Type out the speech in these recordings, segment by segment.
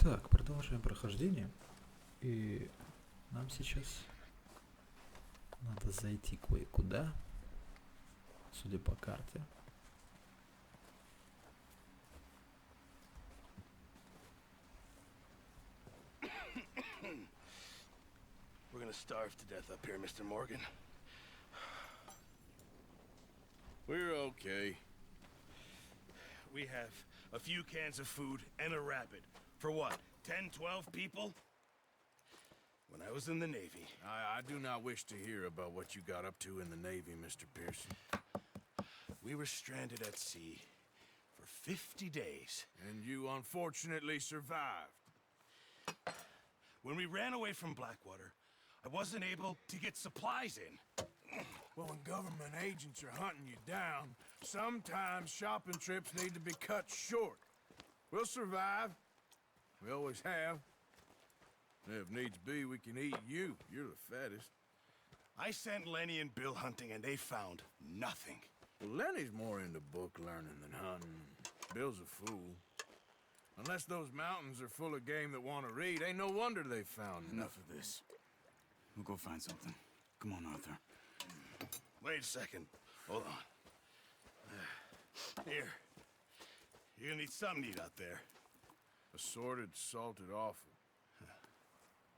Так, продолжаем прохождение. И нам сейчас надо зайти кое-куда, судя по карте. We're gonna starve to death up here, Mr. Morgan. We're okay. We have a few cans of food and a rabbit. For what, 10, 12 people? When I was in the Navy... I do not wish to hear about what you got up to in the Navy, Mr. Pearson. We were stranded at sea for 50 days. And you unfortunately survived. When we ran away from Blackwater, I wasn't able to get supplies in. Well, when government agents are hunting you down, sometimes shopping trips need to be cut short. We'll survive. We always have. If needs be, we can eat you. You're the fattest. I sent Lenny and Bill hunting, and they found nothing. Well, Lenny's more into book learning than hunting. Bill's a fool. Unless those mountains are full of game that want to read, ain't no wonder they found Enough of this. We'll go find something. Come on, Arthur. Wait a second. Hold on. Here. You're gonna need something to eat out there. Assorted, salted offal.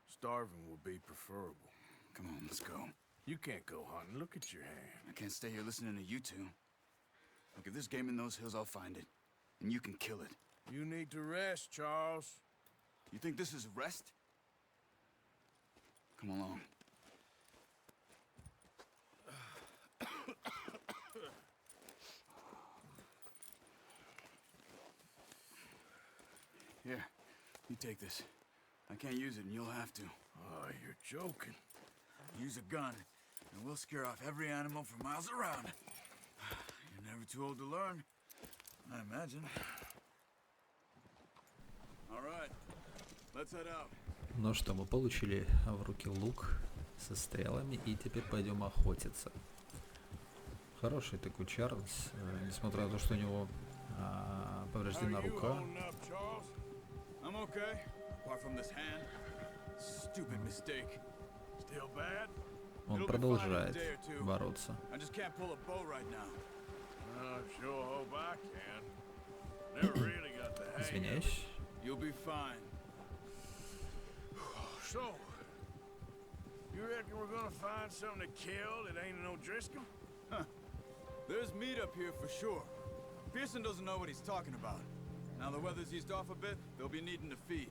Starving will be preferable. Come on, let's go. You can't go hunting. Look at your hand. I can't stay here listening to you two. Look, if there's game in those hills, I'll find it. And you can kill it. You need to rest, Charles. You think this is rest? Come along. Here, you take this. I can't use it, and you'll have to. Oh, you're joking. Use a gun, and we'll scare off every animal for miles around. You're never too old to learn, I imagine. All right, let's head out. Ну что, мы получили в руки лук со стрелами, и теперь пойдем охотиться. Хороший такой Чарльз, несмотря на то, что у него повреждена рука. I'm okay, apart from this hand. Stupid mistake. Still bad? Он продолжает бороться. I just can't pull a bow right now. I sure hope I can. Never really got the hang. Извиняюсь. You'll be fine. So, you reckon we're gonna find something to kill that ain't an O'Driscoll? Huh. There's meat up here for sure. Pearson doesn't know what he's talking about. Now the weather's eased off a bit, they'll be needing to feed.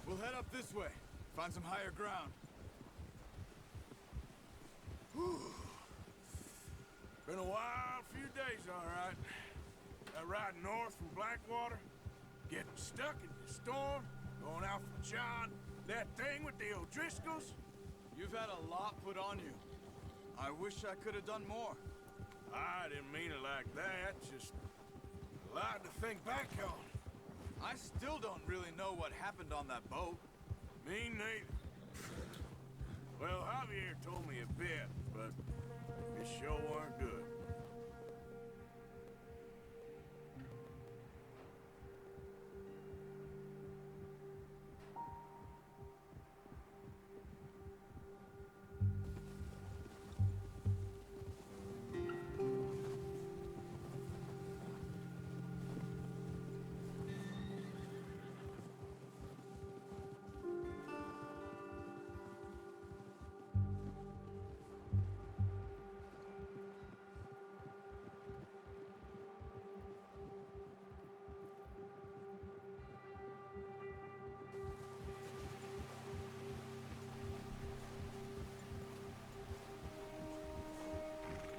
We'll head up this way, find some higher ground. Whew. Been a wild few days, all right. That ride north from Blackwater, getting stuck in the storm, going out from John, that thing with the O'Driscolls. You've had a lot put on you. I wish I could have done more. I didn't mean it like that, just a lot to think back on. I still don't really know what happened on that boat. Me neither. Well, Javier told me a bit, but it sure weren't good.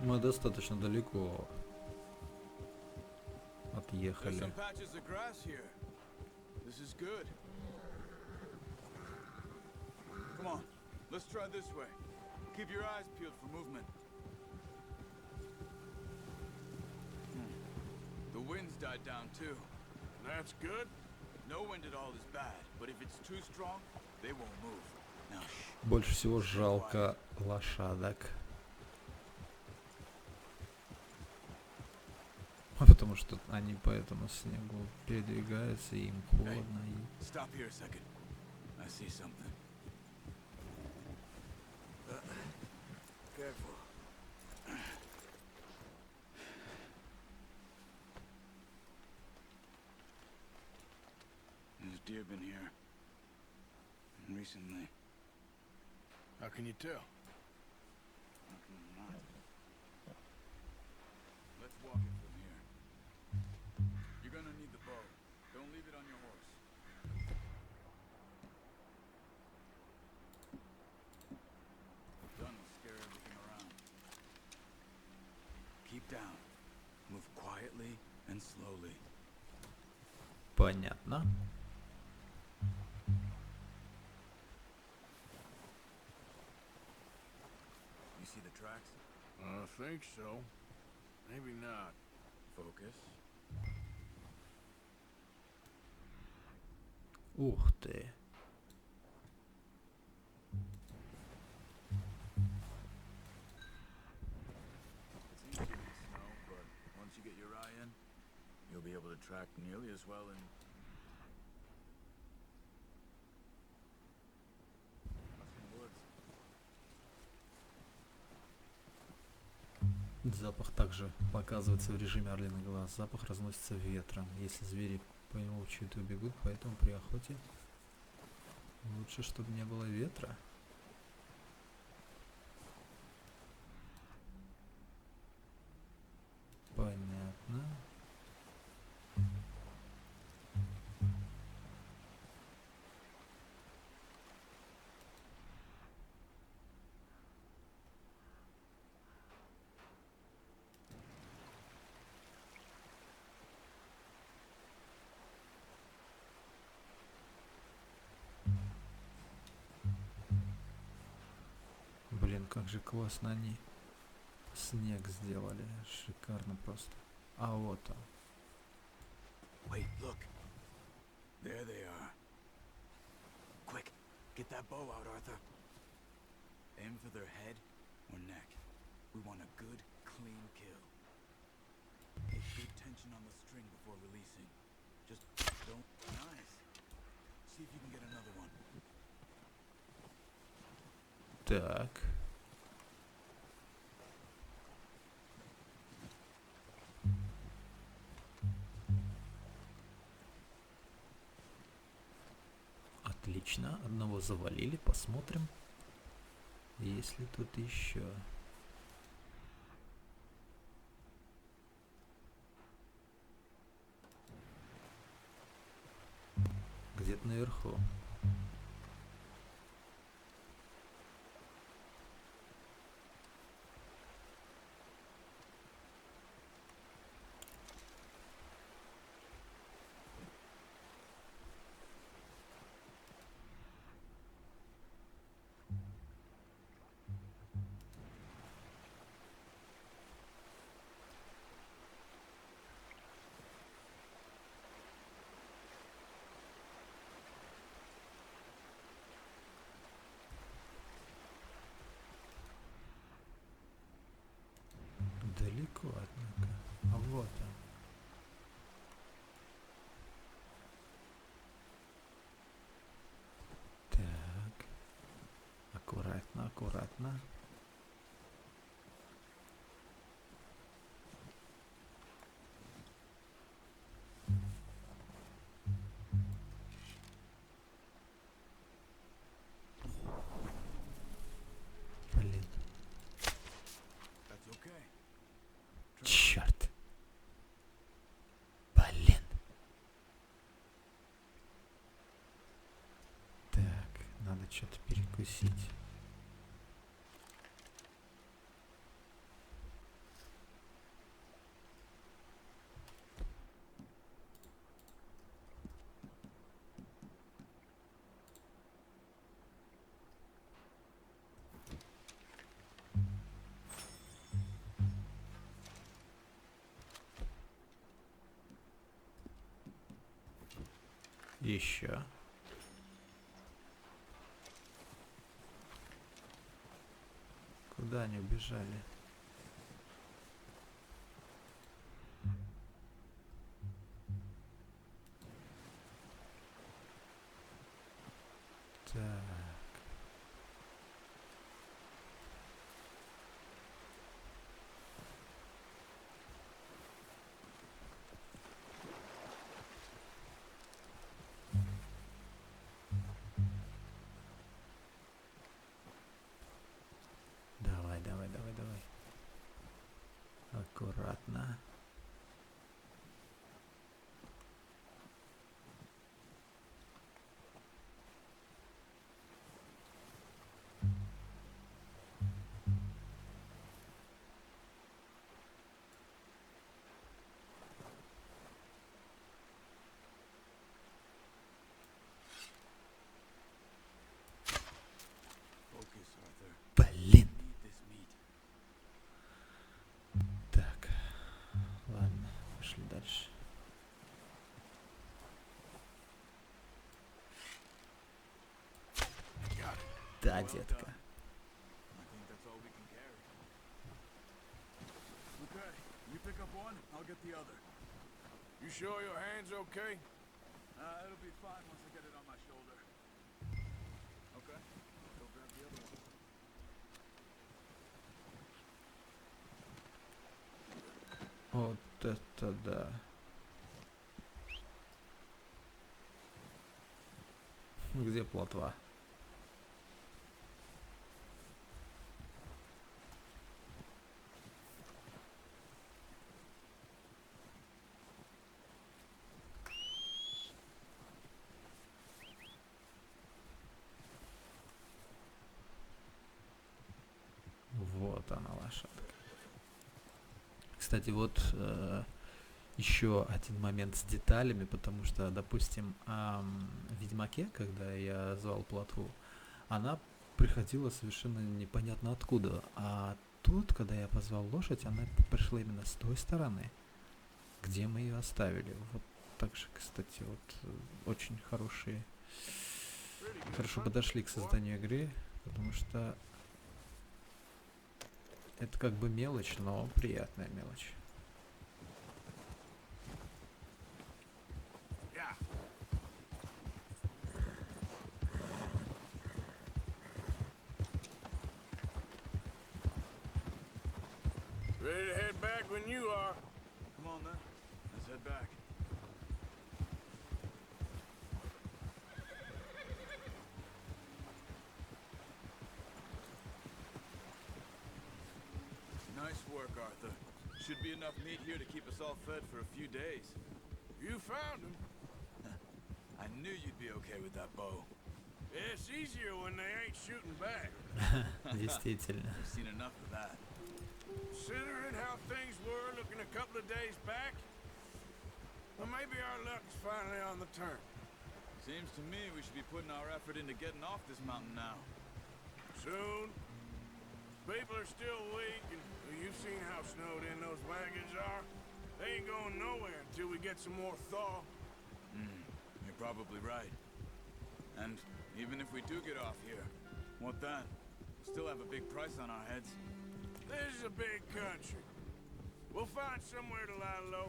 Мы достаточно далеко отъехали. Some patches of grass here. This is good. Come on, let's try this way. Keep your eyes peeled for movement. The wind's died down too. That's good. No wind at all is bad, but if it's too strong, they won't move. Now, shh. Больше всего жалко лошадок. потому что они по этому снегу передвигаются, и им холодно. И... Stop here a second. I see something. Careful. There's deer been here recently. How can you tell? How can you not? Let's walk it from here. You're gonna need the bow. Don't leave it on your horse. Gun will scare everything around. Keep down. Move quietly and slowly. Понятно. You see the tracks? I think so. Maybe not. Focus. Ух ты. It's easier in the snow, but once you get your eye in, you'll be able to track nearly as well in... woods. Запах также показывается в режиме орлиный глаз. Запах разносится ветром. Если звери по нему чуть убегут, поэтому при охоте лучше, чтобы не было ветра. Понятно. Блин, как же классно они снег сделали. Шикарно просто. А вот он. Wait, look. There they are. Quick, get that bow out, Arthur. Aim for their head or neck. We want a good, clean kill. Keep good tension on the string before releasing. Just don't... Nice. See if you can get another one. Так. Отлично. Одного завалили. Посмотрим, есть ли тут еще. Где-то наверху. Далеко, однако. А вот он. Так. Аккуратно, аккуратно. Блин. That's okay. Черт. Блин. Так, надо что-то перекусить. Еще. Куда они убежали? Пошли дальше. Да, детка. I think that's all we can carry. Okay, you pick up one, I'll get the other. You sure your hand's okay? It'll be fine once I get it on my shoulder. Okay, go grab the other one. Вот это да. Где плотва? Вот она, лошадка. Кстати, вот еще один момент с деталями, потому что, допустим, в Ведьмаке, когда я звал плотву, она приходила совершенно непонятно откуда. А тут, когда я позвал лошадь, она пришла именно с той стороны, где мы ее оставили. Вот так же, кстати, вот очень хорошо подошли к созданию игры, потому что это как бы мелочь, но приятная мелочь. Ready to head back when you are. Come on then, let's head back. Nice work, Arthur. Should be enough meat here to keep us all fed for a few days. You found him. I knew you'd be okay with that bow. It's easier when they ain't shooting back. Действительно. I've seen enough of that. Considering how things were looking a couple of days back, well, maybe our luck's finally on the turn. Seems to me we should be putting our effort into getting off this mountain now. Soon. People are still weak, and you've seen how snowed in those wagons are. They ain't going nowhere until we get some more thaw. You're probably right. And even if we do get off here, what then? We still have a big price on our heads. This is a big country. We'll find somewhere to lie low.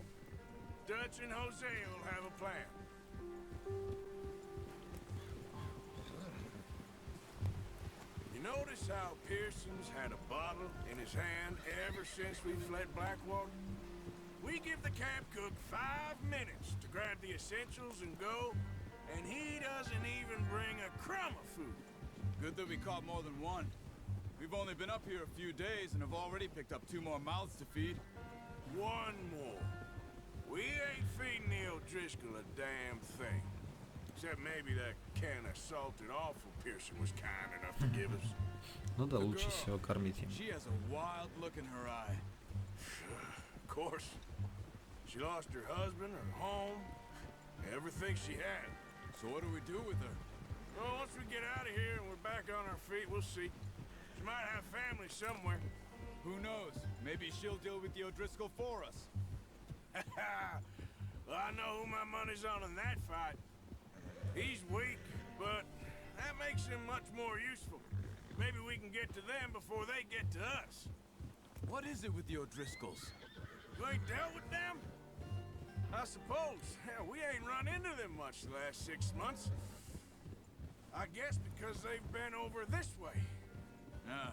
Dutch and Jose will have a plan. You notice how Pearson's had a bottle in his hand ever since we fled Blackwater? We give the camp cook 5 minutes to grab the essentials and go, and he doesn't even bring a crumb of food. Good that we caught more than one. We've only been up here a few days and have already picked up 2 more mouths to feed. One more. We ain't feeding the O'Driscoll a damn thing. Except maybe that can of salted offal Pearson was kind enough to give us. Ну да, лучше всего кормить им. She has a wild look in her eye. Of course. She lost her husband, her home, everything she had. So what do we do with her? Well, once we get out of here and we're back on our feet, we'll see. She might have family somewhere. Who knows? Maybe she'll deal with the O'Driscoll for us. Well, I know who my money's on in that fight. He's weak, but that makes him much more useful. Maybe we can get to them before they get to us. What is it with the O'Driscolls? You ain't dealt with them? I suppose. Hell, we ain't run into them much the last 6 months. I guess because they've been over this way. Yeah,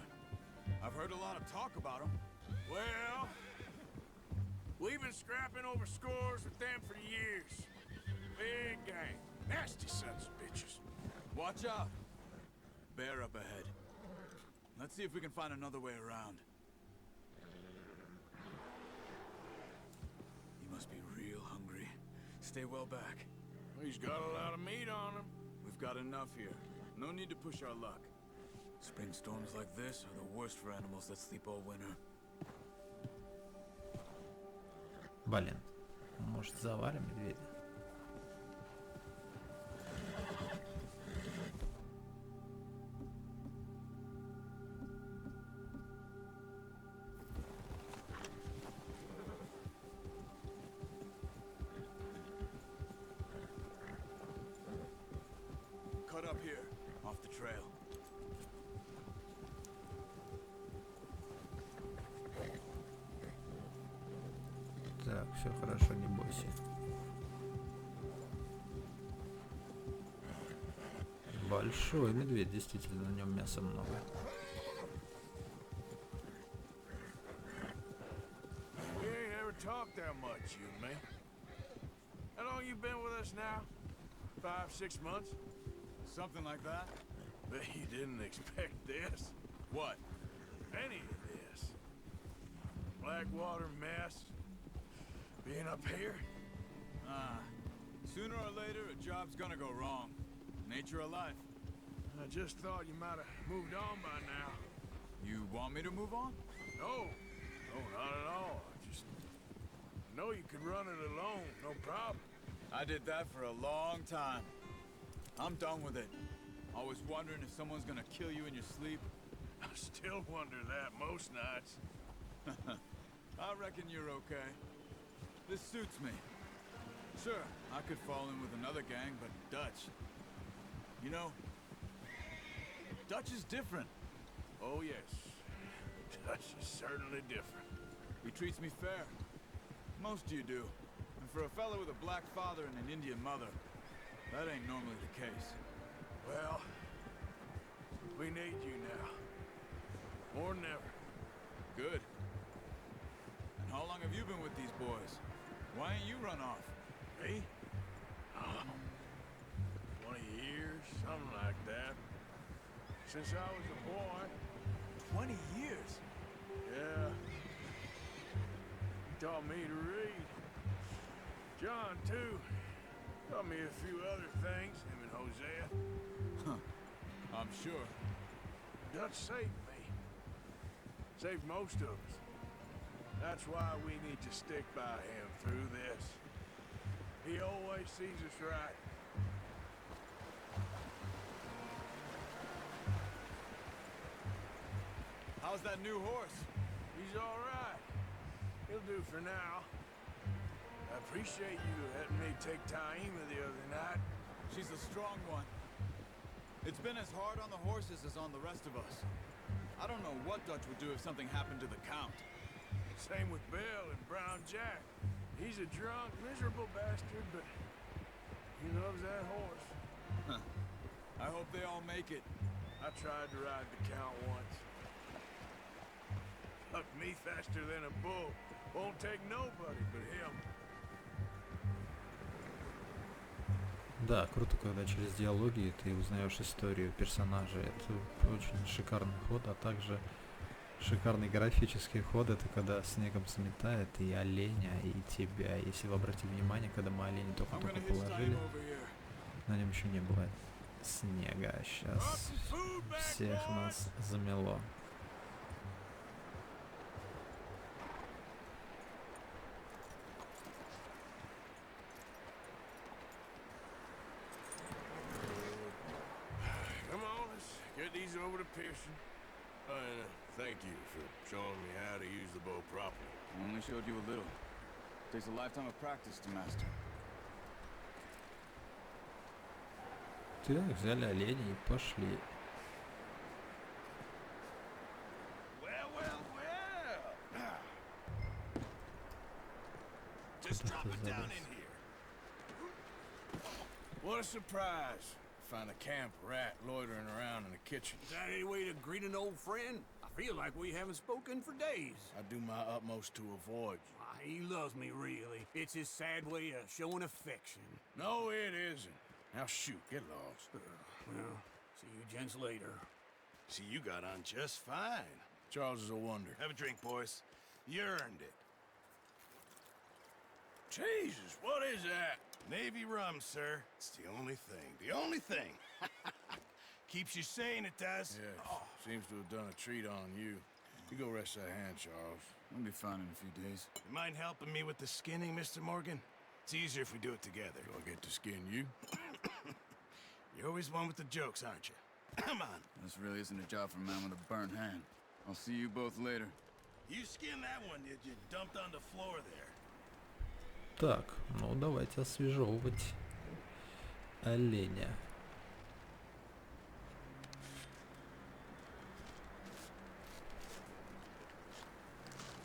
I've heard a lot of talk about them. Well, we've been scrapping over scores with them for years. Big gang. Nasty sons of bitches. Watch out. Bear up ahead. Let's see if we can find another way around. He must be real hungry. Stay well back. He's got a lot of meat on him. We've got enough here. No need to push our luck. Spring storms like this are the worst for animals that sleep all winter. Блин, может завалим медведя? trail. Так, все хорошо, не бойся. Большой медведь, действительно, на нем мяса много. We ain't ever talked that much, you and me. How long you been with us now? 5, 6 months? Something like that? Bet you didn't expect this. What? Any of this. Blackwater mess. Being up here? Sooner or later, a job's gonna go wrong. Nature of life. I just thought you might have moved on by now. You want me to move on? No. No, not at all. I just know you could run it alone, no problem. I did that for a long time. I'm done with it. Always wondering if someone's gonna kill you in your sleep. I still wonder that most nights. I reckon you're okay. This suits me. Sure, I could fall in with another gang, but Dutch... You know, Dutch is different. Oh, yes. Dutch is certainly different. He treats me fair. Most of you do. And for a fellow with a black father and an Indian mother, that ain't normally the case. Well, we need you now. More than ever. Good. And how long have you been with these boys? Why ain't you run off? Me? Oh, 20 years, something like that. Since I was a boy. 20 years? Yeah. He taught me to read. John, too. Taught me a few other things, him and Hosea. Huh. I'm sure. Dutch saved me. Saved most of us. That's why we need to stick by him through this. He always sees us right. How's that new horse? He's all right. He'll do for now. I appreciate you letting me take Taima the other night. She's a strong one. It's been as hard on the horses as on the rest of us. I don't know what Dutch would do if something happened to the Count. Same with Bill and Brown Jack. He's a drunk, miserable bastard, but he loves that horse. Huh. I hope they all make it. I tried to ride the Count once. Fucked me faster than a bull. Won't take nobody but him. Да, круто, когда через диалоги ты узнаешь историю персонажей. Это очень шикарный ход, а также шикарный графический ход. Это когда снегом сметает и оленя, и тебя. Если вы обратили внимание, когда мы оленя только-только положили, на нем еще не было снега. Сейчас всех нас замело. These over to Pearson. And thank you for showing me how to use the bow properly. I only showed you a little. Takes a lifetime of practice to master. Так, взяли оленя и пошли. Well. Just drop it down in here. What a surprise. Find a camp rat loitering around in the kitchen. Is that any way to greet an old friend? I feel like we haven't spoken for days. I do my utmost to avoid you. He loves me, really. It's his sad way of showing affection. No, it isn't. Now shoot, get lost. Well, see you gents later. See, you got on just fine. Charles is a wonder. Have a drink, boys. You earned it. Jesus, what is that? Navy rum, sir. It's the only thing. The only thing. Keeps you sane, it does. Yes, seems to have done a treat on you. You go rest that hand, Charles. We'll be fine in a few days. You mind helping me with the skinning, Mr. Morgan? It's easier if we do it together. Do I get to skin you? You're always one with the jokes, aren't you? Come on. This really isn't a job for a man with a burnt hand. I'll see you both later. You skinned that one, did you? Dumped on the floor there. Так, ну давайте освежевывать оленя.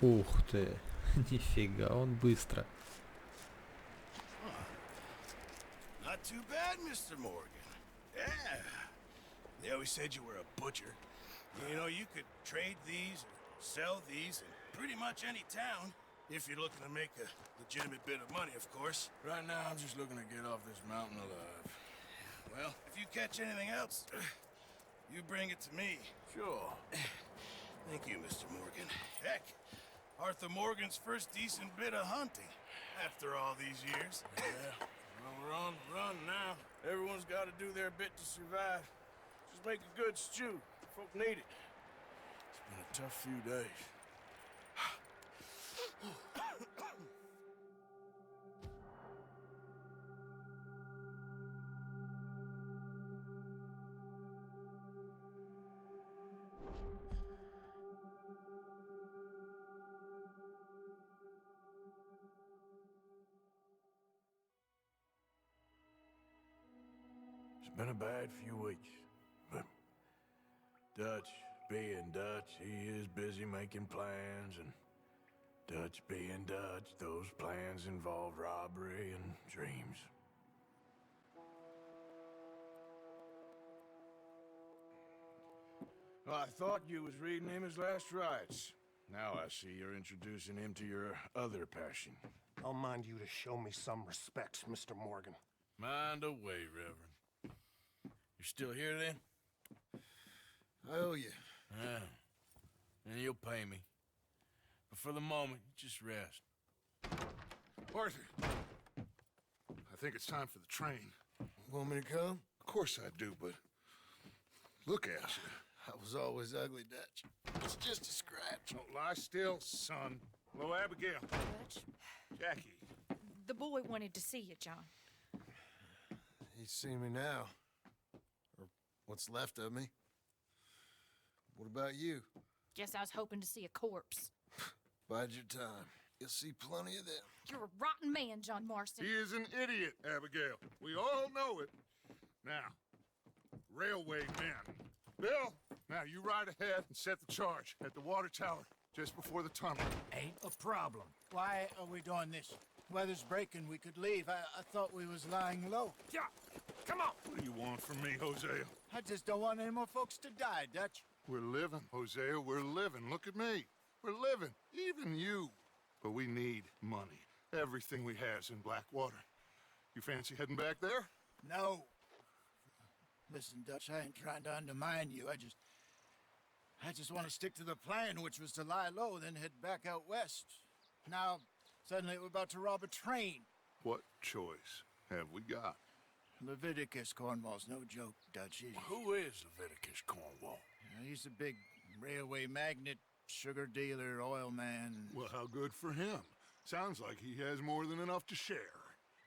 Ух ты, нифига, он быстро. Not too bad, Mr. Morgan. Yeah. They always said you were a butcher. You know, you could trade these or sell these in pretty much any town. If you're looking to make a legitimate bit of money, of course. Right now, I'm just looking to get off this mountain alive. Well, if you catch anything else, you bring it to me. Sure. Thank you, Mr. Morgan. Heck, Arthur Morgan's first decent bit of hunting after all these years. Yeah. Well, we're on the run now. Everyone's got to do their bit to survive. Just make a good stew. Folk need it. It's been a tough few days. It's been a bad few weeks, but Dutch being Dutch, he is busy making plans, and Dutch being Dutch, those plans involve robbery and dreams. Well, I thought you was reading him his last rites. Now I see you're introducing him to your other passion. I'll mind you to show me some respect, Mr. Morgan. Mind away, Reverend. You're still here, then? I owe you. Yeah. And you'll pay me. But for the moment, just rest. Arthur, I think it's time for the train. Want me to come? Of course I do, but look at you. I was always ugly, Dutch. It's just a scratch. Don't lie still, son. Hello, Abigail. Dutch, Jackie. the boy wanted to see you, John. He's seen me now. Or what's left of me. What about you? Guess I was hoping to see a corpse. Bide your time. You'll see plenty of them. You're a rotten man, John Marston. He is an idiot, Abigail. We all know it. Now, railway men. Bill, now you ride ahead and set the charge at the water tower just before the tunnel. Ain't a problem. Why are we doing this? Weather's breaking, we could leave. I thought we was lying low. Yeah, come on. What do you want from me, Hosea? I just don't want any more folks to die, Dutch. We're living, Hosea, we're living. Look at me. We're living, even you. But we need money. Everything we has in Blackwater. You fancy heading back there? No. Listen, Dutch, I ain't trying to undermine you. I just want to stick to the plan, which was to lie low, then head back out west. Now, suddenly we're about to rob a train. What choice have we got? Leviticus Cornwall's no joke, Dutch. Who is Leviticus Cornwall? He's a big railway magnate, sugar dealer, oil man. Well, how good for him. Sounds like he has more than enough to share.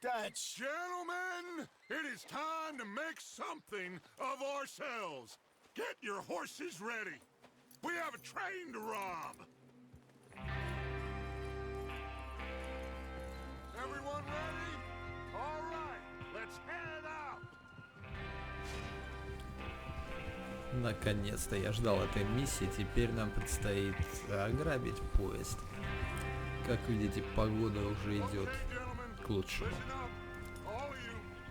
Dutch! Gentlemen, it is time to make something of ourselves. Get your horses ready. We have a train to rob. Everyone ready? All right, let's head out. Наконец-то я ждал этой миссии, теперь нам предстоит ограбить поезд. Как видите, погода уже идет к лучшему.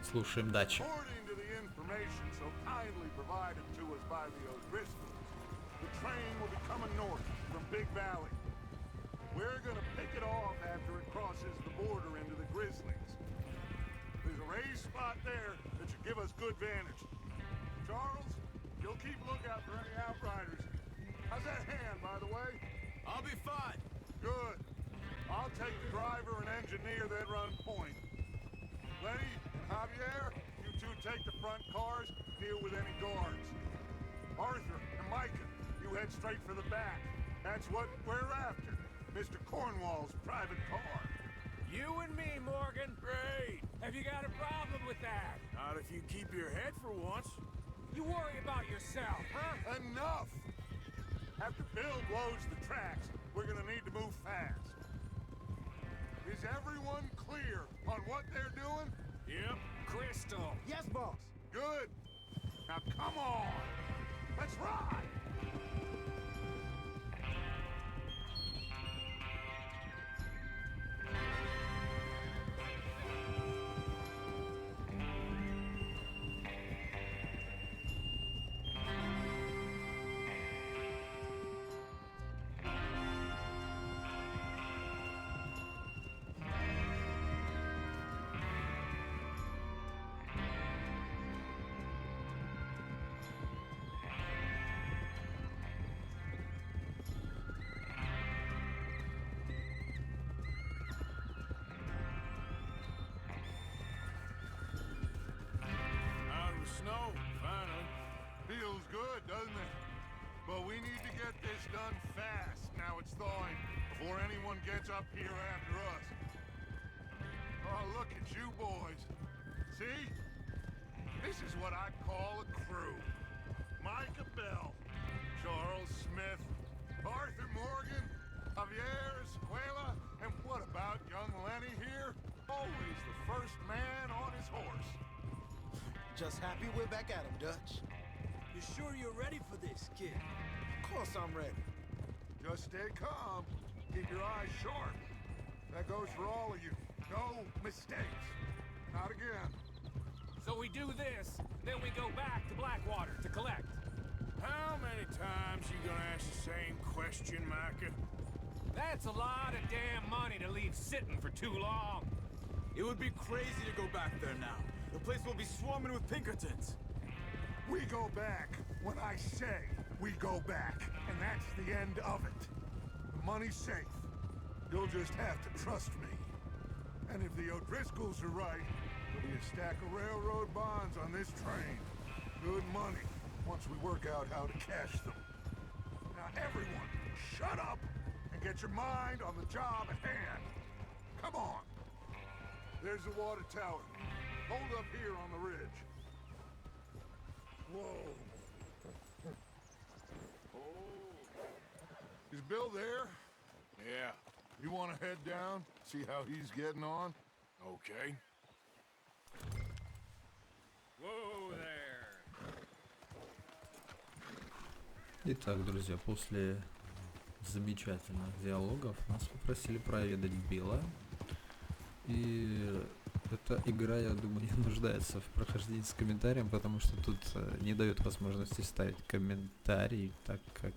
Слушаем Датчу. According to the information so kindly provided to us by the O'Driscolls, the train will be coming north from Big Valley. We're gonna pick it off after it crosses the border into the Grizzlies. There's a raised spot there that should give us good vantage. Charles, you'll keep lookout for any outriders. How's that hand, by the way? I'll be fine. Good. I'll take the driver and engineer that run point. Lenny and Javier, you two take the front cars, deal with any guards. Arthur and Micah, you head straight for the back. That's what we're after. Mr. Cornwall's private car. You and me, Morgan. Great. Have you got a problem with that? Not if you keep your head for once. You worry about yourself, huh? Enough! After Bill blows the tracks, we're gonna need to move fast. Is everyone clear on what they're doing? Yep. Crystal. Yes, boss. Good. Now come on. Let's ride. Feels good, doesn't it? But we need to get this done fast. Now it's thawing, before anyone gets up here after us. Oh, look at you boys. See? This is what I call a crew. Micah Bell, Charles Smith, Arthur Morgan, Javier Escuela, and what about young Lenny here? Always the first man on his horse. Just happy we're back at him, Dutch. You sure you're ready for this, kid? Of course I'm ready. Just stay calm. Keep your eyes sharp. That goes for all of you. No mistakes. Not again. So we do this, then we go back to Blackwater to collect. How many times you gonna ask the same question, Micah? That's a lot of damn money to leave sitting for too long. It would be crazy to go back there now. The place will be swarming with Pinkertons. We go back when I say we go back, and that's the end of it. The money's safe. You'll just have to trust me. And if the O'Driscolls are right, there'll be a stack of railroad bonds on this train. Good money, once we work out how to cash them. Now everyone, shut up and get your mind on the job at hand. Come on. There's the water tower. Hold up here on the ridge. Whoa. Oh. Is Bill there? Yeah. You want to head down, see how he's getting on? Okay. Whoa there. Итак, друзья, после замечательных диалогов нас попросили проведать Билла. И эта игра, я думаю, не нуждается в прохождении с комментарием, потому что тут не дают возможности ставить комментарий, так как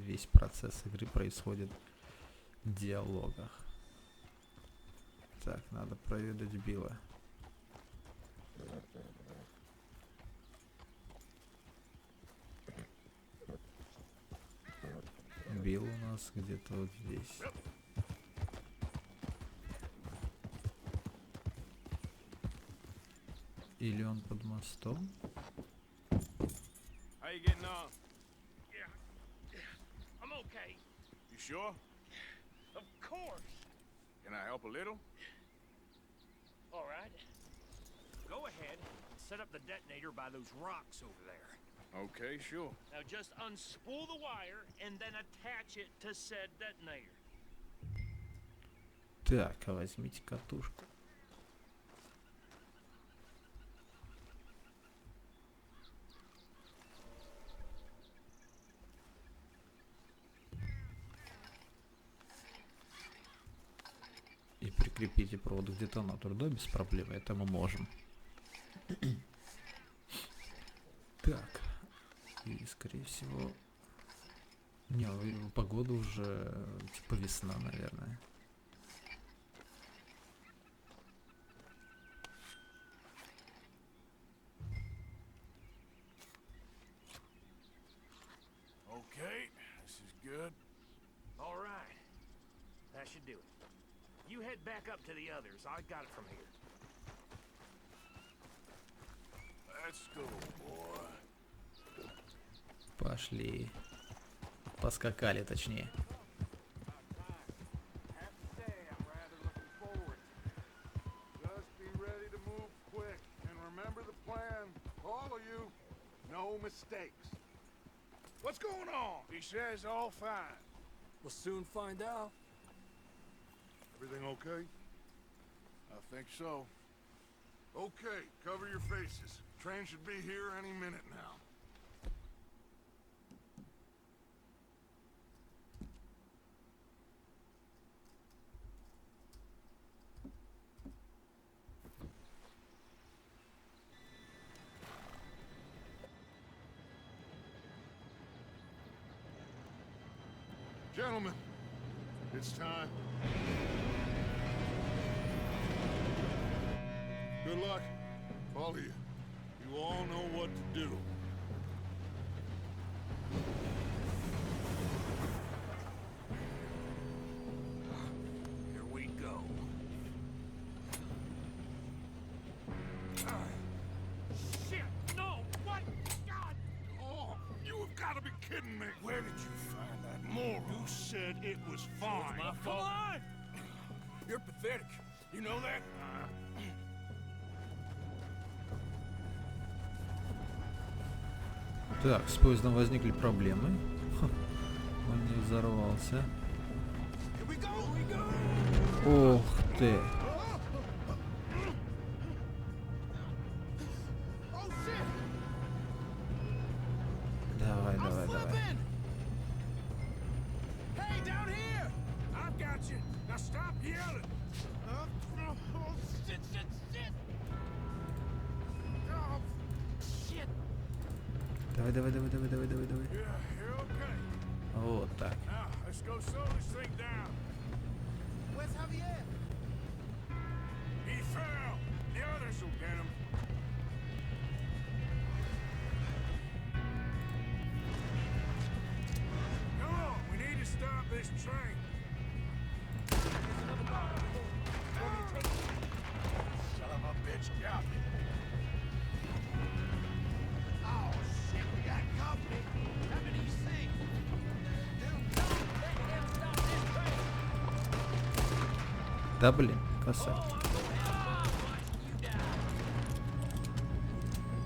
весь процесс игры происходит в диалогах. Так, надо проведать Билла. Билл у нас где-то вот здесь. Или он под мостом? How you getting on? Yeah. I'm okay. You sure? Of course. Can I help a little? All right. Go ahead and set up the detonator by those rocks over there. Okay, sure. Now just unspool the wire and then attach it to said detonator. Так, а возьмите катушку. И прикрепите провод к детонатору, да, без проблем, это мы можем. Так, и скорее всего... Не, погода уже типа весна, наверное. Okay, this is good. All right. That should do it. You head back up to the others. I got it from here. Let's go, boy. Пошли. Поскакали, точнее. Have to say, I'm rather looking forward. Just be ready to move quick, and remember the plan. All of you, no mistakes. What's going on? He says all fine. We'll soon find out. Everything okay? I think so. Okay, cover your faces. Train should be here any minute now. Gentlemen, it's time. Good luck, all of you. You all know what to do. Here we go. Shit! No! What? God! It was fine. my Come fault. on! You're pathetic. You know that? Так, с поездом возникли проблемы. Он не взорвался. Ух ты. Давай, давай, давай. Hey, down here! I've got you. Now stop yelling. Oh, shit, shit, shit! Oh, shit! Давай, давай, давай, давай, давай, давай, давай. Yeah, you're okay. Вот так. Now, let's go slow this thing down. Where's Javier? He fell. The others will get him. Come on, we need to stop this train. Son of a bitch, got me. Oh, shit, we got company. How many you see? Да блин, красавчик.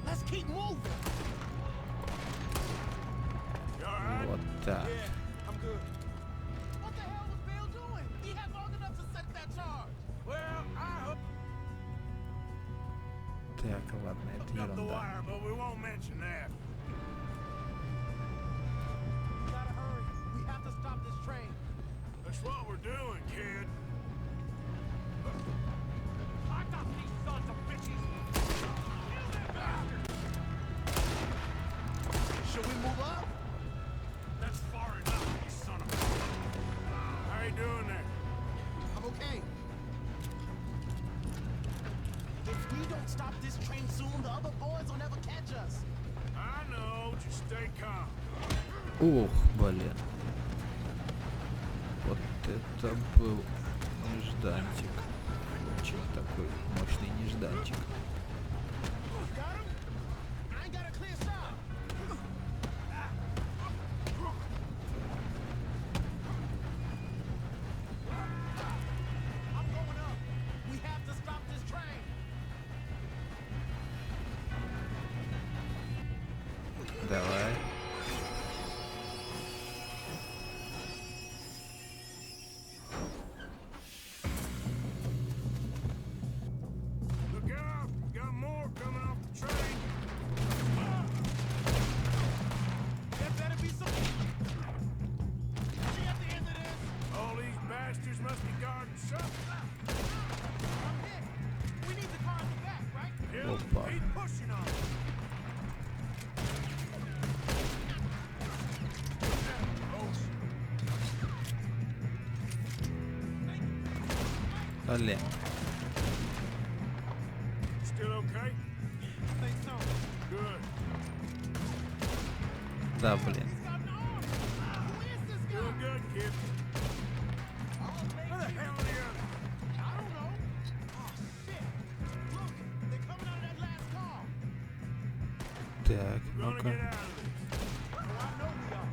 Let's keep moving. You all right? Вот так. I'm good. What the hell was Bill doing? He had long enough to set that charge. Well, I hope Так, ладно, это up the ерунда. wire, but we won't mention that. We gotta hurry. We have to stop this train. That's what we're doing, kid. I got these sons of bitches. Should we move up? That's far enough, you son of a... How you doing there? I'm okay. If we don't stop this train soon, the other boys will never catch us. I know, just stay calm. Ух, блин. Вот это был нежданчик. Очень такой мощный нежданчик. Got him? I ain't got a clear shot. I'm going up. We have to stop this train. Давай. Look out! We got more coming off the train. There better be some. See at the end of this. All these bastards must be guarding something. I'm hit. We need the car in the back, right? Kill Опа. him. Keep pushing on. Блин. Still okay? Think so. Good. Да, блин. He's got an arm. Who is this guy? Doing good, kid. Where the hell are the others? I don't know. Oh, shit. Look, they're coming out of that last car. Так, We're gonna ну-ка. get out of this. Oh, I know we are.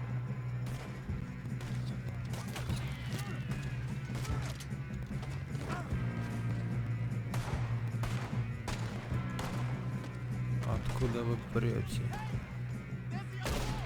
Откуда вы прете? There's the other one.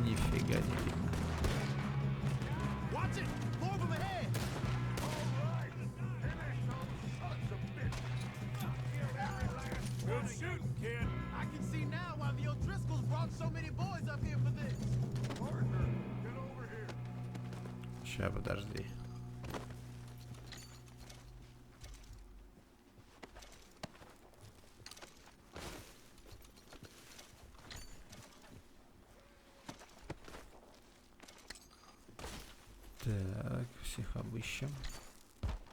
Нифига не видно. Watch it. More of them ahead. Good shooting, kid. I can see now why the O'Driscolls brought so many boys up here for this. Partner, get over here. Ща, подожди. Так, всех обыщем.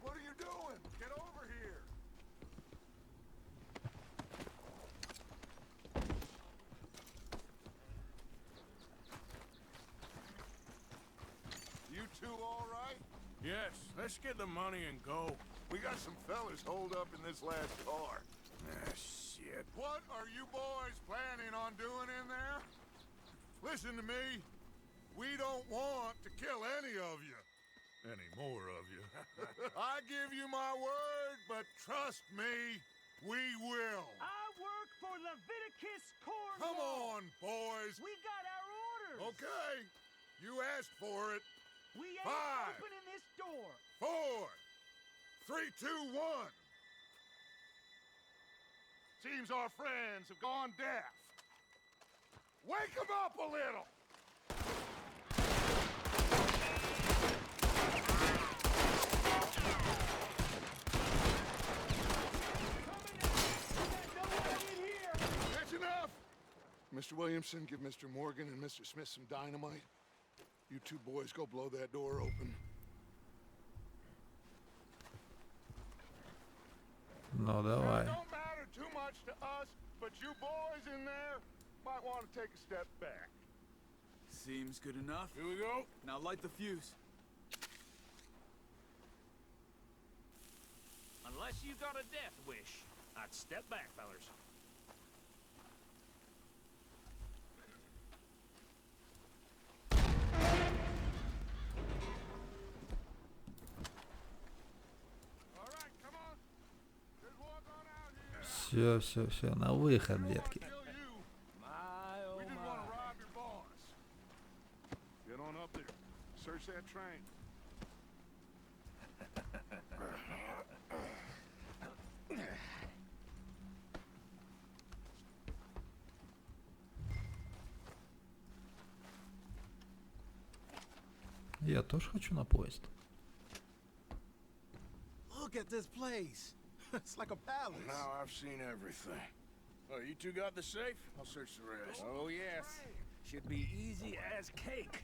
What are you doing? Get over here. Yes, let's get the money and go. We got some fellas holed up in this last car. Ah, shit. What are you boys planning on doing in there? Listen to me. We don't want to kill any of you. Any more of you. I give you my word, but trust me, we will. I work for Leviticus Cornwall. Come on, boys. We got our orders. Okay. You asked for it. We ain't 5, opening this door. 4, 3, 2, 1. Seems our friends have gone deaf. Wake them up a little. That's enough. Mr. Williamson, give Mr. Morgan and Mr. Smith some dynamite. You two boys go blow that door open. Ну, давай. It don't matter too much to us, but you boys in there might want to take a step back. Seems good enough. Here we go. Now light the fuse. Unless you got a death wish, I'd step back, fellers. All right, come on. Just walk on out here. Все, на выход, детки. Kill you. My, oh We just my. want to rob your boss. Get on up there. Search that train. Я тоже хочу на поезд. Look at this place. It's like a palace. Now I've seen everything. Oh, you two got the safe? I'll search the rest. Oh, yes. Should be easy as cake.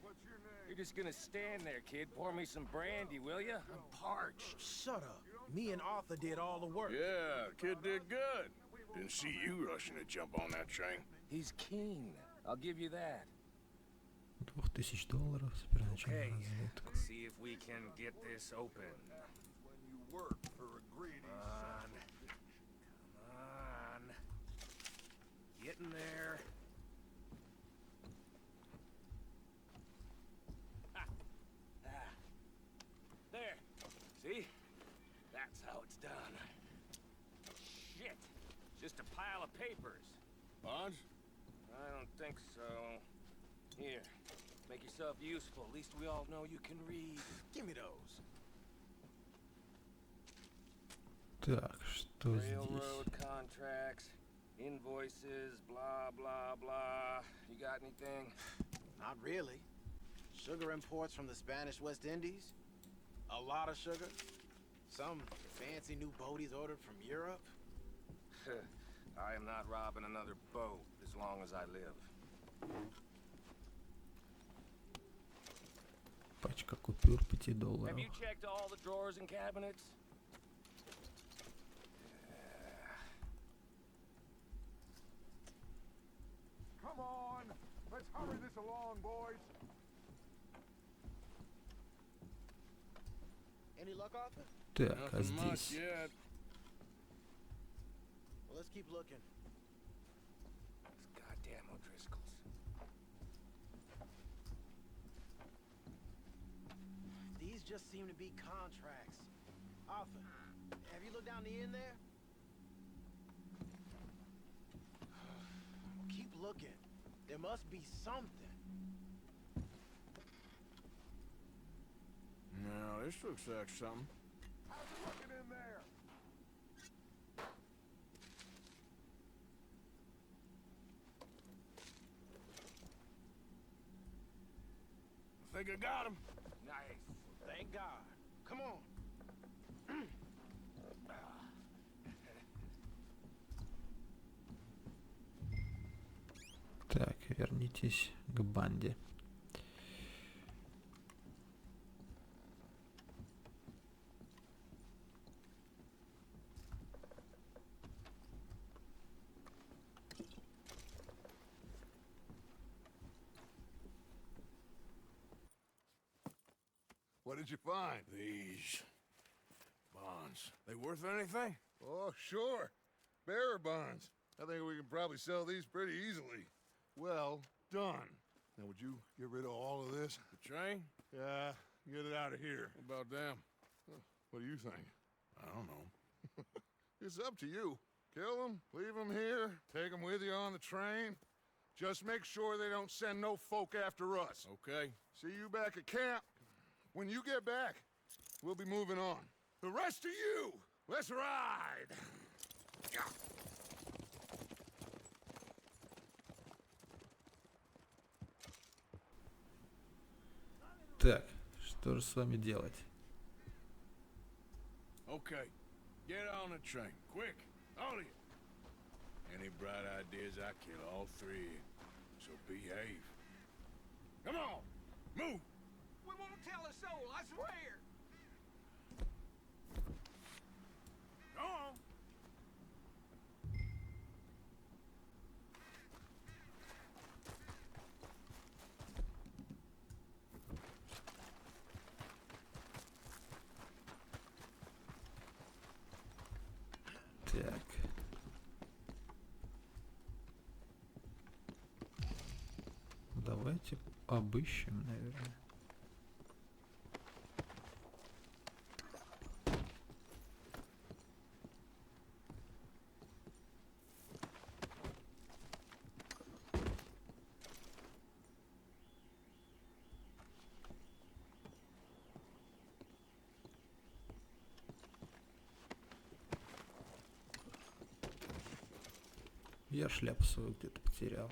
What's your name? You're just gonna stand there, kid. Pour me some brandy, will ya? I'm parched. Shut up. Me and Arthur did all the work. Yeah, kid did good. Didn't see you rushing to jump on that train. He's keen. I'll give you that. $2000 с первоначальной Okay, разведку. let's see if we can get this open. When you work for a greedy Come on. Get in there. There. See? That's how it's done. Shit. Just a pile of papers. Bonds? I don't think so. Here. Make yourself useful. At least we all know you can read. Give me those. Так, что Railroad здесь? contracts, invoices, blah, blah, blah. You got anything? Not really. Sugar imports from the Spanish West Indies. A lot of sugar. Some fancy new boat he's ordered from Europe. I am not robbing another boat as long as I live. Пачка купюр $5. Have you checked all the drawers and cabinets? Come on. Let's hurry this along, boys. Any luck, Arthur? Так, а Nothing much здесь? yet. Well, let's keep looking. These goddamn O'Driscolls. These just seem to be contracts. Arthur, have you looked down the end there? Keep looking. There must be something. No, this looks like something. How's it looking in there? I think I got him. Nice. Thank God. Come on. Так, вернитесь к банде. did you find? These bonds. They worth anything? Oh, sure. Bearer bonds. I think we can probably sell these pretty easily. Well done. Now, would you get rid of all of this? The train? Yeah, get it out of here. What about them? What do you think? I don't know. It's up to you. Kill them, leave them here, take them with you on the train. Just make sure they don't send no folk after us. Okay. See you back at camp. When you get back, we'll be moving on. The rest of you, let's ride! Так, что же с вами делать? Okay. Get on the train. Quick. All of you. Any bright ideas, I kill all three of you. So behave. Come on. Move. We won't tell a soul, I swear. Go on. Так. Давайте обыщем, наверное. Я шляпу свою где-то потерял.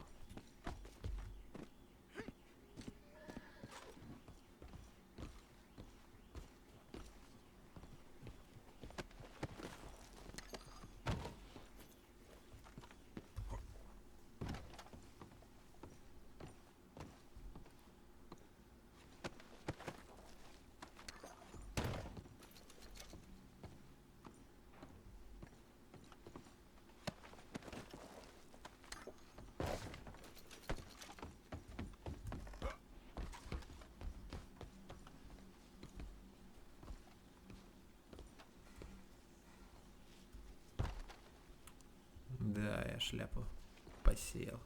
Да, я шляпу посеял.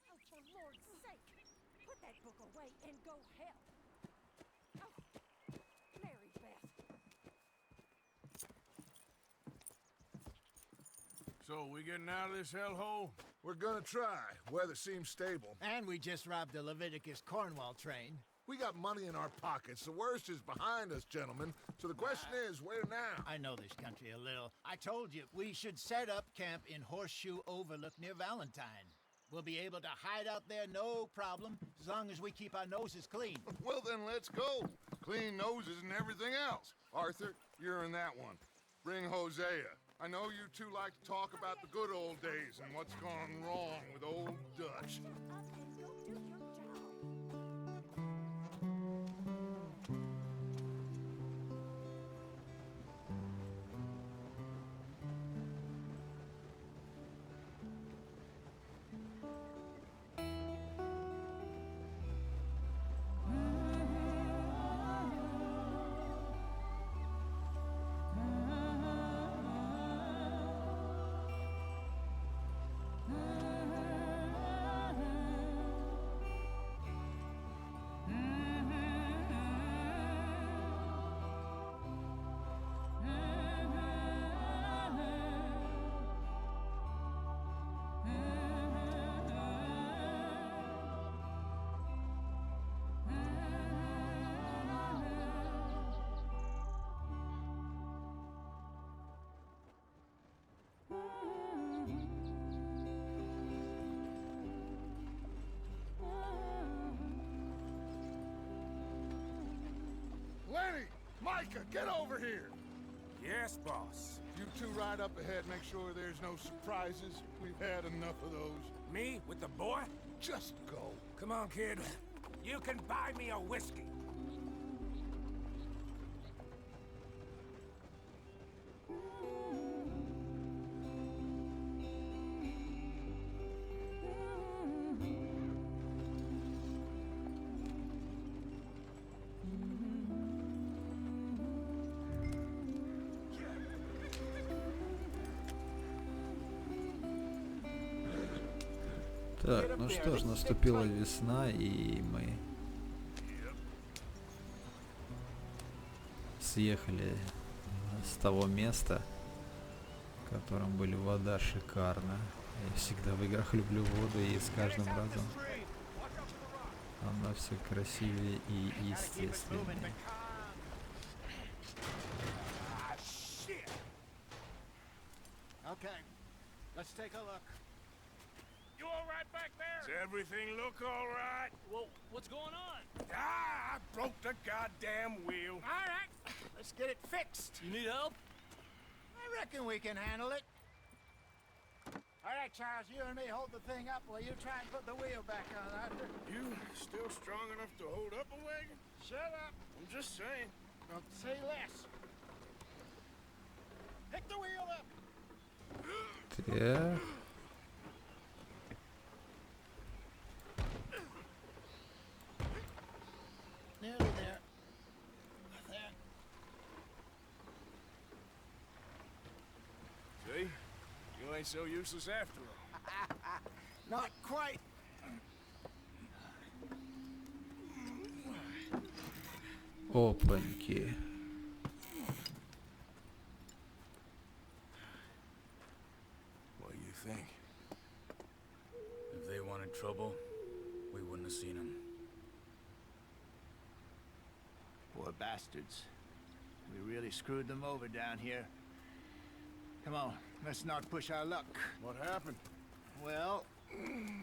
Oh, for Lord's sake! Put that book away and go help! Oh, Mary Beth. So, we getting out of this hellhole? We're gonna try. Weather seems stable. And we just robbed the Leviticus Cornwall train. We got money in our pockets. The worst is behind us, gentlemen. So the question is, where now? I know this country a little. I told you, we should set up camp in Horseshoe Overlook near Valentine. We'll be able to hide out there, no problem, as long as we keep our noses clean. Well, then let's go. Clean noses and everything else. Arthur, you're in that one. Bring Hosea. I know you two like to talk about the good old days and what's gone wrong with old Dutch. Shut up and go do your job. Micah, get over here! Yes, boss. You two ride up ahead, make sure there's no surprises. We've had enough of those. Me with the boy? Just go. Come on, kid. You can buy me a whiskey. Так, ну что ж, наступила весна, и мы съехали с того места, в котором были вода шикарна. Я всегда в играх люблю воду, и с каждым разом она все красивее и естественнее. Okay, let's take a look. You all right back there? Does everything look all right? Well, what's going on? Ah, I broke the goddamn wheel. All right, let's get it fixed. You need help? I reckon we can handle it. All right, Charles, you and me hold the thing up while you try and put the wheel back on, Arthur. You still strong enough to hold up a wagon? Shut up. I'm just saying. Don't say less. Pick the wheel up. Yeah. Nearly there. There. See? You ain't so useless after all. Not quite. Опаньки. What do you think? If they wanted trouble, we wouldn't have seen them. Poor bastards. We really screwed them over down here. Come on, let's not push our luck. What happened? Well,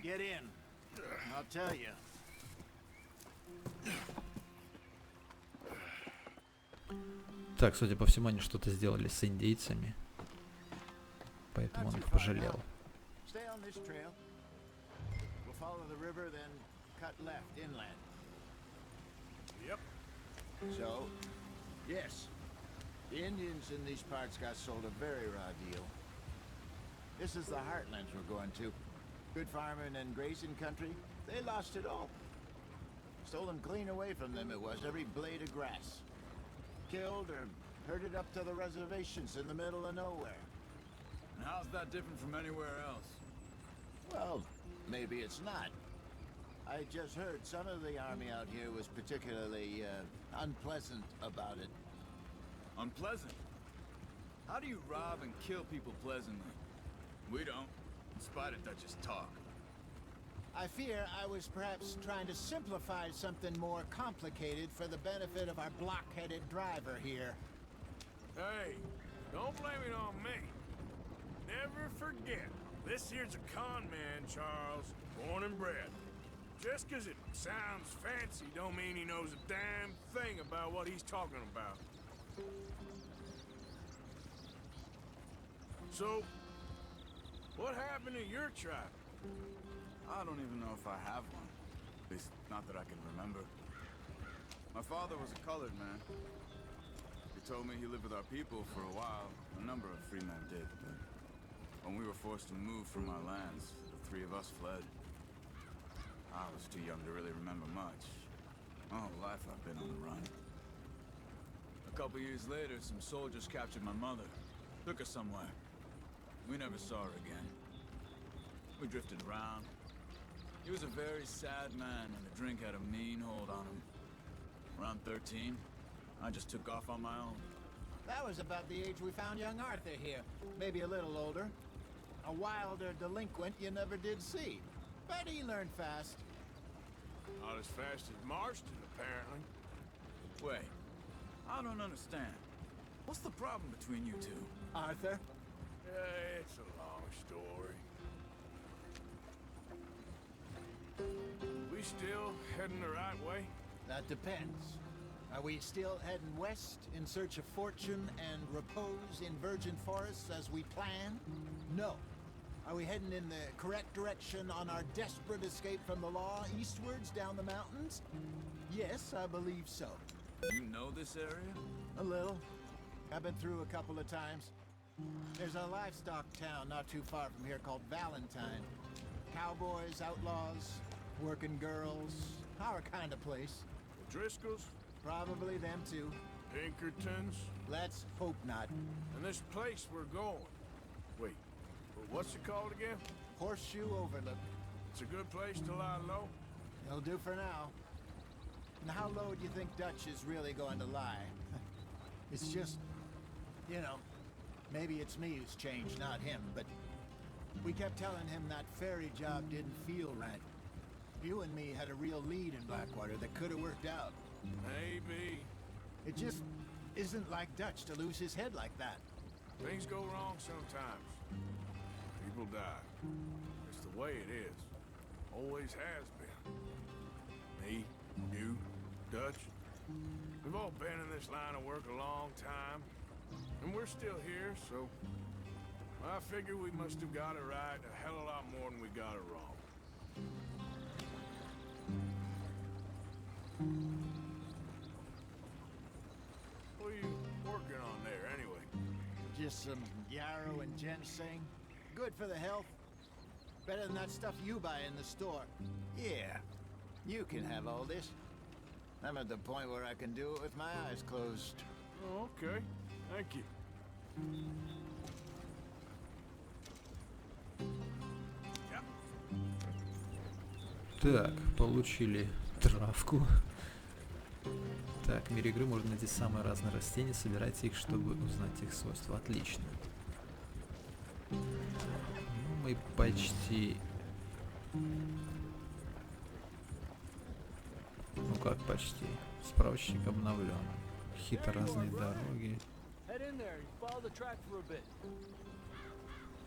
get in. I'll tell you. Так, судя по всему, они что-то сделали с индейцами, поэтому он их пожалел. Stay on this trail. We'll follow the river, then cut left inland. Yep. So, yes, the Indians in these parts got sold a very raw deal. This is the heartlands we're going to. Good farming and grazing country, they lost it all. Stolen clean away from them it was, every blade of grass. Killed or herded up to the reservations in the middle of nowhere. And how's that different from anywhere else? Well, maybe it's not. I just heard some of the army out here was particularly unpleasant about it. Unpleasant? How do you rob and kill people pleasantly? We don't, in spite of Dutch's talk. I fear I was perhaps trying to simplify something more complicated for the benefit of our block-headed driver here. Hey, don't blame it on me. Never forget, this here's a con man, Charles, born and bred. Just 'cause it sounds fancy don't mean he knows a damn thing about what he's talking about. So, what happened to your tribe? I don't even know if I have one. At least, not that I can remember. My father was a colored man. He told me he lived with our people for a while. A number of free men did, but when we were forced to move from our lands, the three of us fled. I was too young to really remember much. My whole life I've been on the run. A couple years later, some soldiers captured my mother. Took her somewhere. We never saw her again. We drifted around. He was a very sad man, and the drink had a mean hold on him. Around 13, I just took off on my own. That was about the age we found young Arthur here. Maybe a little older. A wilder delinquent you never did see. But he learned fast. Not as fast as Marston, apparently. Wait, I don't understand. What's the problem between you two? Arthur? It's a long story. We still heading the right way? That depends. Are we still heading west in search of fortune and repose in virgin forests as we planned? No. Are we heading in the correct direction on our desperate escape from the law eastwards down the mountains? Yes, I believe so. You know this area? A little. I've been through a couple of times. There's a livestock town not too far from here called Valentine. Cowboys, outlaws, working girls, our kind of place. Driscolls? Probably them too. Pinkertons? Let's hope not. And this place we're going. Wait, what's it called again? Horseshoe Overlook. It's a good place to lie low? It'll do for now. And how low do you think Dutch is really going to lie? It's just, you know, maybe it's me who's changed, not him, but we kept telling him that ferry job didn't feel right. You and me had a real lead in Blackwater that could have worked out. Maybe. It just isn't like Dutch to lose his head like that. Things go wrong sometimes. People die. It's the way it is. Always has been. Me, you, Dutch. We've all been in this line of work a long time. And we're still here, so I figure we must have got it right a hell of a lot more than we got it wrong. What are you working on there, anyway? Just some yarrow and ginseng. Good for the health. Better than that stuff you buy in the store. Yeah, you can have all this. I'm at the point where I can do it with my eyes closed. Oh, okay. Thank you. Так, получили травку. Так, в мире игры можно найти самые разные растения, собирайте их, чтобы узнать их свойства. Отлично. Ну, мы почти... Ну как почти? Справочник обновлен. Какие-то разные дороги.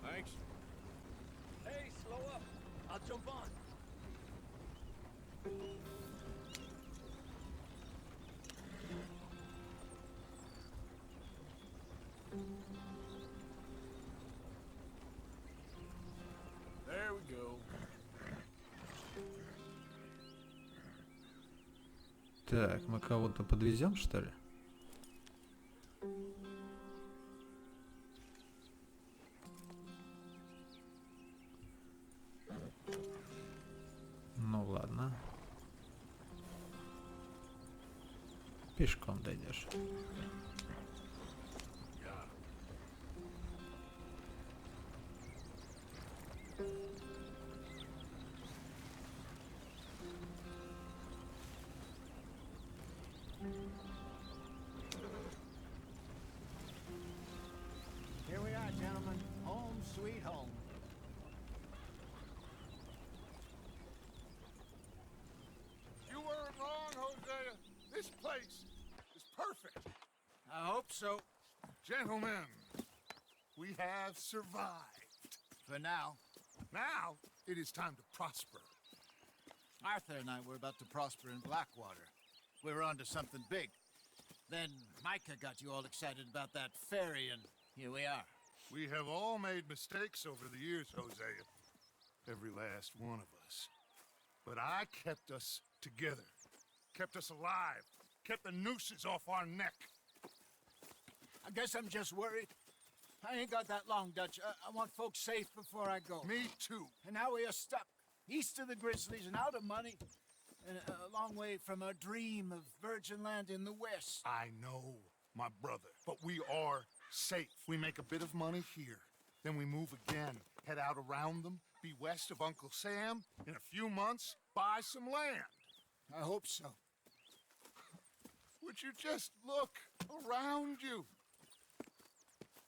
Thanks. Hey, slow up. I'll jump on. There we go. Так, мы кого-то подвезем, что ли? Ну ладно. Пешком дойдешь. Here we are, gentlemen. Home sweet home. You weren't wrong, Hosea. This place is perfect. I hope so. Gentlemen, we have survived. For now. Now, it is time to prosper. Arthur and I were about to prosper in Blackwater. We were onto something big. Then Micah got you all excited about that ferry, and here we are. We have all made mistakes over the years, Hosea. Every last one of us. But I kept us together. Kept us alive. Kept the nooses off our neck. I guess I'm just worried. I ain't got that long, Dutch. I want folks safe before I go. Me too. And now we are stuck. East of the Grizzlies and out of money. And a long way from our dream of virgin land in the west. I know, my brother. But we are safe. We make a bit of money here. Then we move again. Head out around them. Be west of Uncle Sam. In a few months, buy some land. I hope so. Would you just look around you?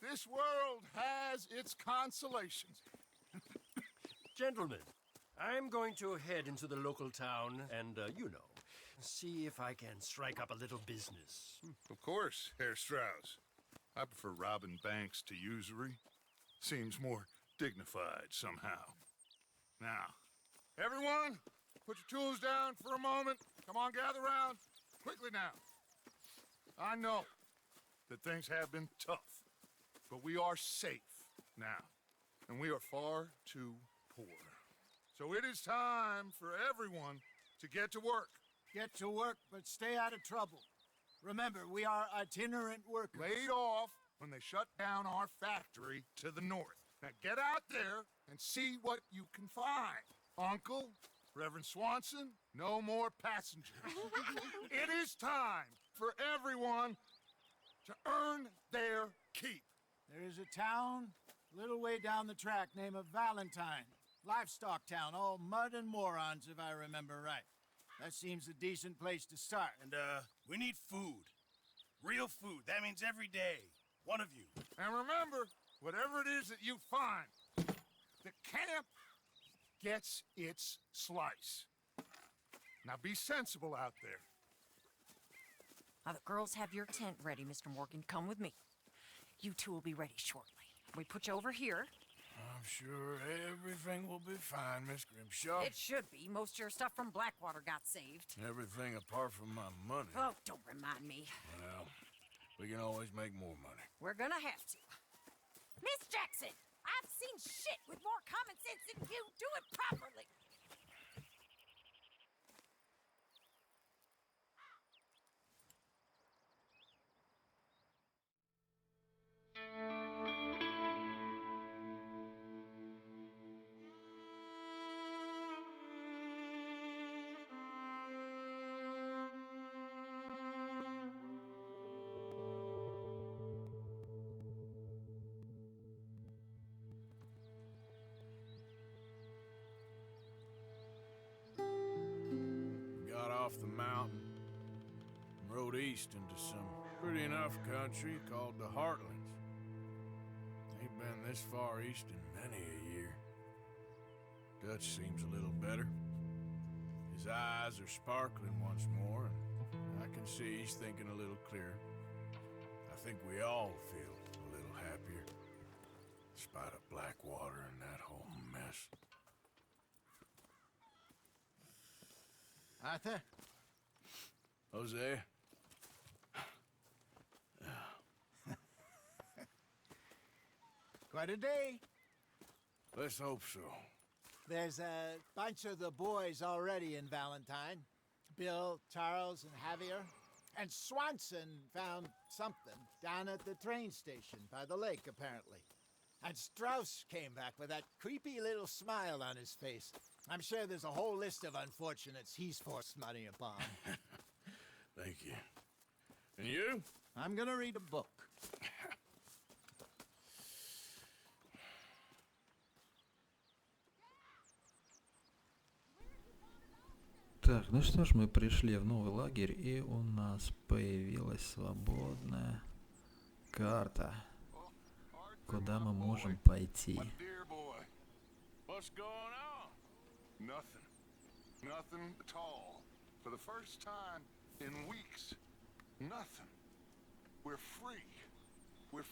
This world has its consolations. Gentlemen, I'm going to head into the local town and, you know, see if I can strike up a little business. Of course, Herr Strauss. I prefer robbing banks to usury. Seems more dignified somehow. Now, everyone, put your tools down for a moment. Come on, gather round. Quickly now. I know that things have been tough, but we are safe now, and we are far too poor. So it is time for everyone to get to work. Get to work, but stay out of trouble. Remember, we are itinerant workers. Laid off when they shut down our factory to the north. Now get out there and see what you can find. Uncle, Reverend Swanson, no more passengers. It is time for everyone to earn their keep. There is a town a little way down the track named Valentine. Livestock town, all mud and morons, if I remember right. That seems a decent place to start. And, we need food. Real food. That means every day. One of you. And remember, whatever it is that you find, the camp gets its slice. Now be sensible out there. Now the girls have your tent ready, Mr. Morgan. Come with me. You two will be ready shortly. We put you over here. I'm sure everything will be fine, Miss Grimshaw. It should be. Most of your stuff from Blackwater got saved. Everything apart from my money. Oh, don't remind me. Well, we can always make more money. We're gonna have to. Miss Jackson, I've seen shit with more common sense than you. Do it properly. Got off the mountain and rode east into some pretty enough country called the Heartlands. Ain't been this far east in many a year. Dutch seems a little better. His eyes are sparkling once more, and I can see he's thinking a little clearer. I think we all feel a little happier, in spite of Blackwater and that whole mess. Arthur? Jose? Quite a day. Let's hope so. There's a bunch of the boys already in Valentine. Bill, Charles, and Javier. And Swanson found something down at the train station by the lake, apparently. And Strauss came back with that creepy little smile on his face. I'm sure there's a whole list of unfortunates he's forced money upon. Thank you. And you? I'm gonna read a book. Так, ну что ж, мы пришли в новый лагерь, и у нас появилась свободная карта, куда мы можем пойти. What's going on? Nothing. Nothing at all. For the first time in weeks. Nothing. We're free. We're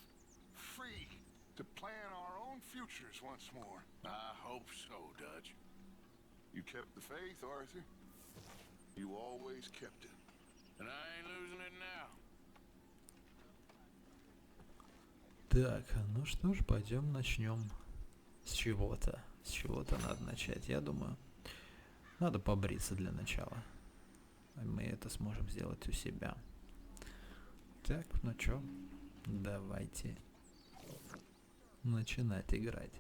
free to plan our own futures once more. I hope so, Dutch. You kept the faith, Arthur. You always kept it. And I ain't losing it now. Так, ну что ж, пойдем начнем с чего-то. С чего-то надо начать, я думаю. Надо побриться для начала. Мы это сможем сделать у себя. Так, ну чё, давайте начинать играть.